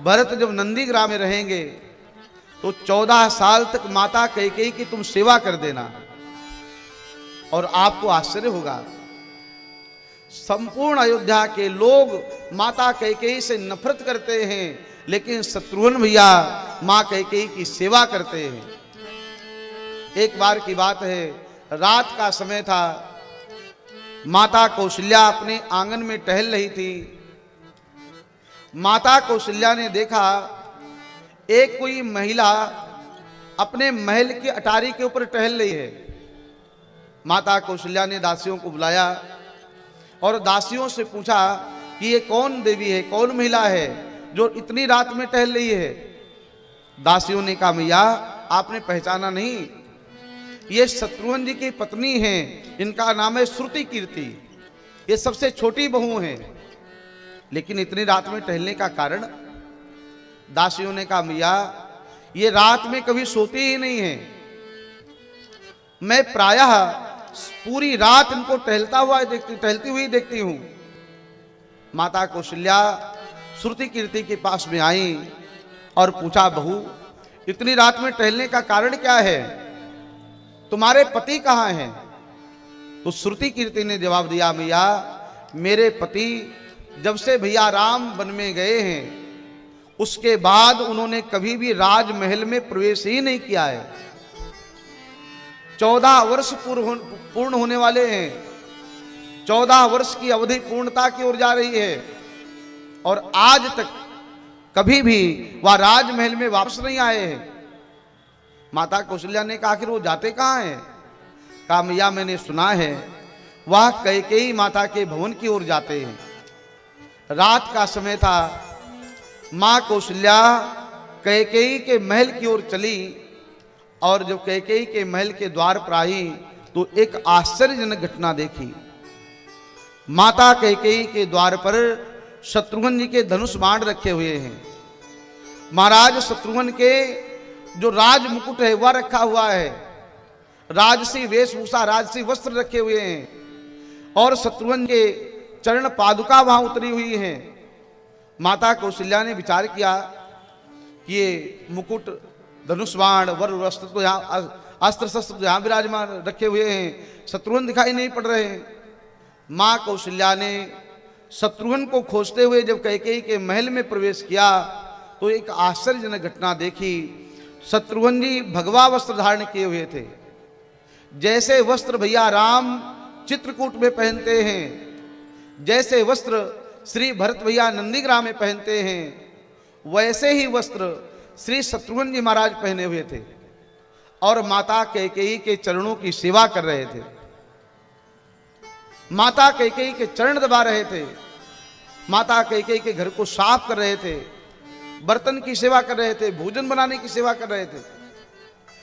भरत जब नंदीग्राम में रहेंगे तो 14 साल तक माता कैकेयी की तुम सेवा कर देना और आपको आश्चर्य होगा। संपूर्ण अयोध्या के लोग माता कैकेयी से नफरत करते हैं, लेकिन शत्रुघ्न भैया मां कैकेयी की सेवा करते हैं। एक बार की बात है, रात का समय था, माता कौशल्या अपने आंगन में टहल रही थी। माता कौशल्या ने देखा एक कोई महिला अपने महल की अटारी के ऊपर टहल रही है। माता कौशल्या ने दासियों को बुलाया और दासियों से पूछा कि ये कौन देवी है, कौन महिला है जो इतनी रात में टहल रही है। दासियों ने कहा, मैया आपने पहचाना नहीं, ये शत्रुघ्न जी की पत्नी हैं, इनका नाम है श्रुति कीर्ति, ये सबसे छोटी बहू हैं, लेकिन इतनी रात में टहलने का कारण। दासियों ने कहा, मैया ये रात में कभी सोती ही नहीं है, मैं प्रायः पूरी रात इनको टहलती हुई देखती हूं। माता कौशल्या श्रुति कीर्ति के पास में आई और पूछा, बहू इतनी रात में टहलने का कारण क्या है, तुम्हारे पति कहाँ हैं? तो श्रुति कीर्ति ने जवाब दिया, भैया मेरे पति जब से भैया राम वन में गए हैं उसके बाद उन्होंने कभी भी राजमहल में प्रवेश ही नहीं किया है। 14 वर्ष पूर्ण होने वाले हैं, 14 वर्ष की अवधि पूर्णता की ओर जा रही है और आज तक कभी भी वह राजमहल में वापस नहीं आए हैं। माता कौशल्या ने कहा, आखिर वो जाते कहाँ हैं? कहा, मैया मैंने सुना है वह कैकेयी माता के भवन की ओर जाते हैं। रात का समय था, मां कौशल्या कैकेयी के महल की ओर चली और जब कैकेयी के महल के द्वार पर आई तो एक आश्चर्यजनक घटना देखी। माता कैकेयी के द्वार पर शत्रुघ्न जी के धनुष बाण रखे हुए हैं। महाराज शत्रुघ्न के जो राज मुकुट है वह रखा हुआ है, राजसी वेशभूषा राजसी वस्त्र रखे हुए हैं और शत्रुघ्न के चरण पादुका वहां उतरी हुई हैं। माता कौशल्या ने विचार किया कि ये मुकुट, धनुष बाण, वर वस्त्र तो यहाँ, अस्त्र शस्त्र तो यहाँ विराजमान रखे हुए हैं, शत्रुघ्न दिखाई नहीं पड़ रहे हैं। मां कौशल्या ने शत्रुघ्न को खोजते हुए जब कैकेयी के महल में प्रवेश किया तो एक आश्चर्यजनक घटना देखी। शत्रुघ्न जी भगवा वस्त्र धारण किए हुए थे, जैसे वस्त्र भैया राम चित्रकूट में पहनते हैं, जैसे वस्त्र श्री भरत भैया नंदीग्राम में पहनते हैं, वैसे ही वस्त्र श्री शत्रुघ्न जी महाराज पहने हुए थे और माता कैकेयी के चरणों की सेवा कर रहे थे। माता कैकेयी के चरण दबा रहे थे, माता कैकेयी के घर को साफ कर रहे थे, बर्तन की सेवा कर रहे थे, भोजन बनाने की सेवा कर रहे थे।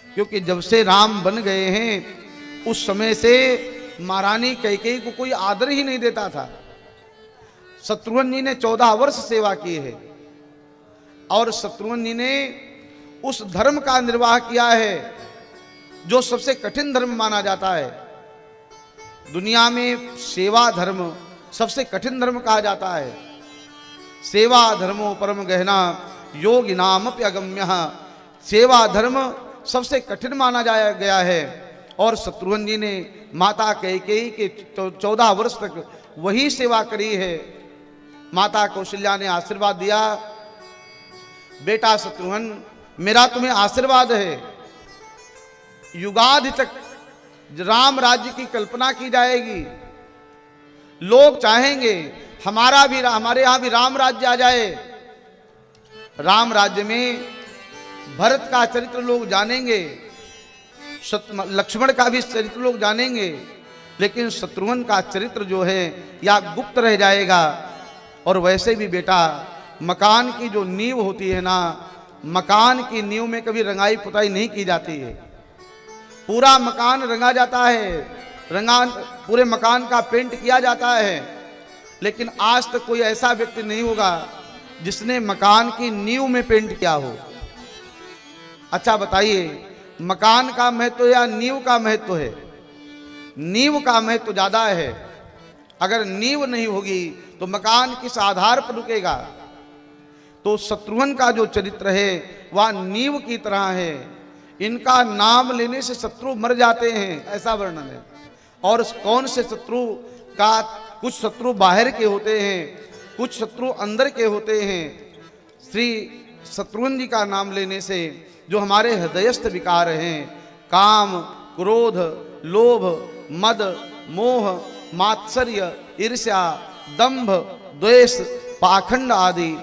क्योंकि जब से राम बन गए हैं उस समय से महारानी कैकेयी को कोई आदर ही नहीं देता था। शत्रुघ्न जी ने 14 वर्ष सेवा की है और शत्रुघ्न जी ने उस धर्म का निर्वाह किया है जो सबसे कठिन धर्म माना जाता है। दुनिया में सेवा धर्म सबसे कठिन धर्म कहा जाता है। सेवा धर्मो परम गहना योगिनामप्य अगम्यः, सेवा धर्म सबसे कठिन माना जाया गया है और शत्रुघ्न जी ने माता कैकेयी के 14 वर्ष तक वही सेवा करी है। माता कौशल्या ने आशीर्वाद दिया, बेटा शत्रुघ्न मेरा तुम्हें आशीर्वाद है, युगादि तक राम राज्य की कल्पना की जाएगी। लोग चाहेंगे हमारे यहां भी राम राज्य आ जाए। राम राज्य में भरत का चरित्र लोग जानेंगे, लक्ष्मण का भी चरित्र लोग जानेंगे, लेकिन शत्रुघ्न का चरित्र जो है या गुप्त रह जाएगा। और वैसे भी बेटा, मकान की जो नींव होती है ना, मकान की नींव में कभी रंगाई पुताई नहीं की जाती है। पूरा मकान रंगा जाता है, पूरे मकान का पेंट किया जाता है, लेकिन आज तक कोई ऐसा व्यक्ति नहीं होगा जिसने मकान की नींव में पेंट किया हो। अच्छा बताइए, मकान का महत्व या नींव का महत्व है? नींव का महत्व ज्यादा है। अगर नींव नहीं होगी तो मकान किस आधार पर रुकेगा? तो तो शत्रुघ्न का जो चरित्र है वह नींव की तरह है, इनका नाम लेने से शत्रु मर जाते हैं, ऐसा वर्णन है। और कौन से शत्रु का, कुछ शत्रु बाहर के होते हैं, कुछ शत्रु अंदर के होते हैं। श्री शत्रुघ्न जी का नाम लेने से जो हमारे हृदयस्थ विकार हैं, काम, क्रोध, लोभ, मद, मोह, मात्सर्य, ईर्ष्या, दंभ, द्वेष, पाखंड आदि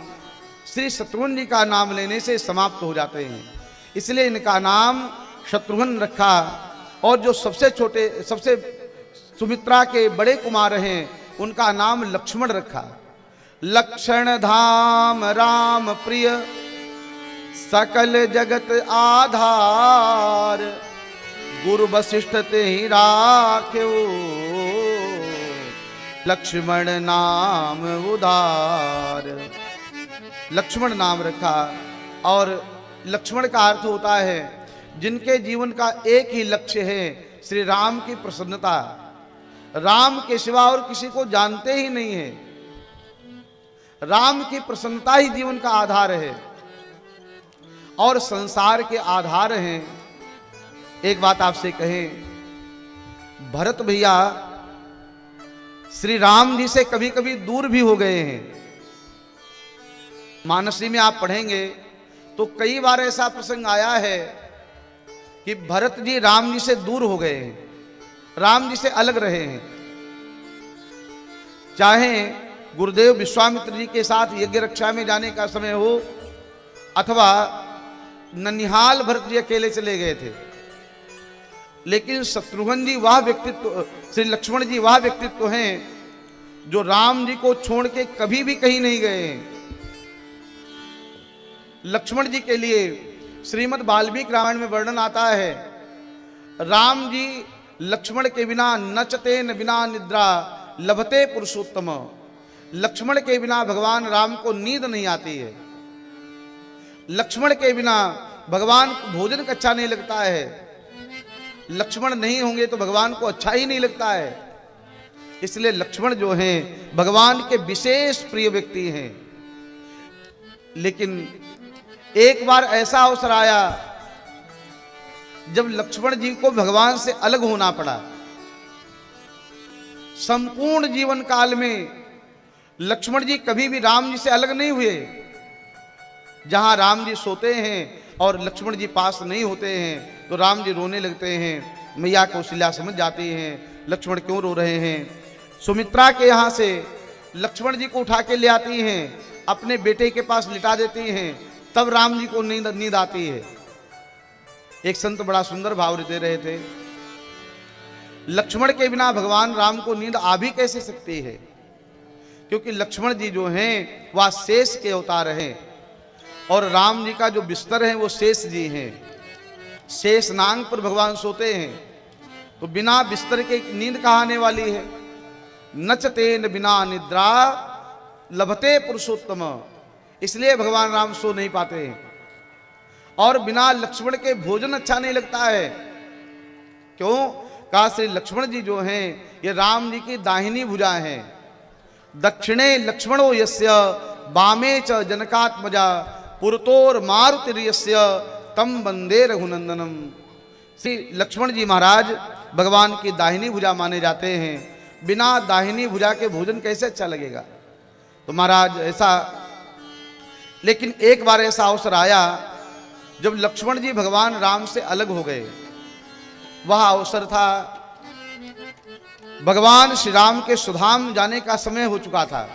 श्री शत्रुघ्न जी का नाम लेने से समाप्त हो जाते हैं। इसलिए इनका नाम शत्रुघ्न रखा। और जो सबसे छोटे, सबसे सुमित्रा के बड़े कुमार हैं, उनका नाम लक्ष्मण रखा। लक्षण धाम राम प्रिय सकल जगत आधार, गुरु वशिष्ठ ते ही राख्यो लक्ष्मण नाम उदार। लक्ष्मण नाम रखा। और लक्ष्मण का अर्थ होता है जिनके जीवन का एक ही लक्ष्य है, श्री राम की प्रसन्नता। राम के सिवा और किसी को जानते ही नहीं है। राम की प्रसन्नता ही जीवन का आधार है और संसार के आधार हैं। एक बात आपसे कहें, भरत भैया श्री राम जी से कभी कभी दूर भी हो गए हैं। मानसी में आप पढ़ेंगे तो कई बार ऐसा प्रसंग आया है कि भरत जी राम जी से दूर हो गए हैं, राम जी से अलग रहे हैं। चाहे गुरुदेव विश्वामित्र जी के साथ यज्ञ रक्षा में जाने का समय हो, अथवा ननिहाल भरत जी अकेले चले गए थे, लेकिन शत्रुघ्न जी वह व्यक्तित्व, श्री लक्ष्मण जी वह व्यक्तित्व हैं जो राम जी को छोड़ के कभी भी कहीं नहीं गए हैं। लक्ष्मण जी के लिए श्रीमद् वाल्मीकि रामायण में वर्णन आता है, राम जी लक्ष्मण के बिना नचते न बिना निद्रा लभते पुरुषोत्तम। लक्ष्मण के बिना भगवान राम को नींद नहीं आती है। लक्ष्मण के बिना भगवान को भोजन का अच्छा नहीं लगता है। लक्ष्मण नहीं होंगे तो भगवान को अच्छा ही नहीं लगता है। इसलिए लक्ष्मण जो हैं भगवान के विशेष प्रिय व्यक्ति हैं। लेकिन एक बार ऐसा अवसर आया जब लक्ष्मण जी को भगवान से अलग होना पड़ा। संपूर्ण जीवन काल में लक्ष्मण जी कभी भी राम जी से अलग नहीं हुए। जहां राम जी सोते हैं और लक्ष्मण जी पास नहीं होते हैं तो राम जी रोने लगते हैं। मैया कौशल्या समझ जाती हैं लक्ष्मण क्यों रो रहे हैं। सुमित्रा के यहाँ से लक्ष्मण जी को उठा के ले आती हैं, अपने बेटे के पास लिटा देती हैं, तब राम जी को नींद आती है। एक संत बड़ा सुंदर भाव दे रहे थे, लक्ष्मण के बिना भगवान राम को नींद आ भी कैसे सकती है, क्योंकि लक्ष्मण जी जो हैं वह शेष के अवतार हैं और राम जी का जो बिस्तर है वो शेष जी हैं। शेष नांग पर भगवान सोते हैं, तो बिना बिस्तर के नींद कहाँ आने वाली है। नचते न बिना निद्रा लभते पुरुषोत्तम, इसलिए भगवान राम सो नहीं पाते हैं। और बिना लक्ष्मण के भोजन अच्छा नहीं लगता है। क्यों? कहा श्री लक्ष्मण जी जो हैं ये राम जी की दाहिनी भुजा हैं। दक्षिणे लक्ष्मणो यस्य वामे च जनकात्मजा पुरतोर मारुतिर्यस्य तम वंदे रघुनंदनम। श्री लक्ष्मण जी महाराज भगवान की दाहिनी भुजा माने जाते हैं। बिना दाहिनी भुजा के भोजन कैसे अच्छा लगेगा। तो महाराज ऐसा, लेकिन एक बार ऐसा अवसर आया जब लक्ष्मण जी भगवान राम से अलग हो गए। वह अवसर था भगवान श्री राम के सुधाम जाने का समय हो चुका था।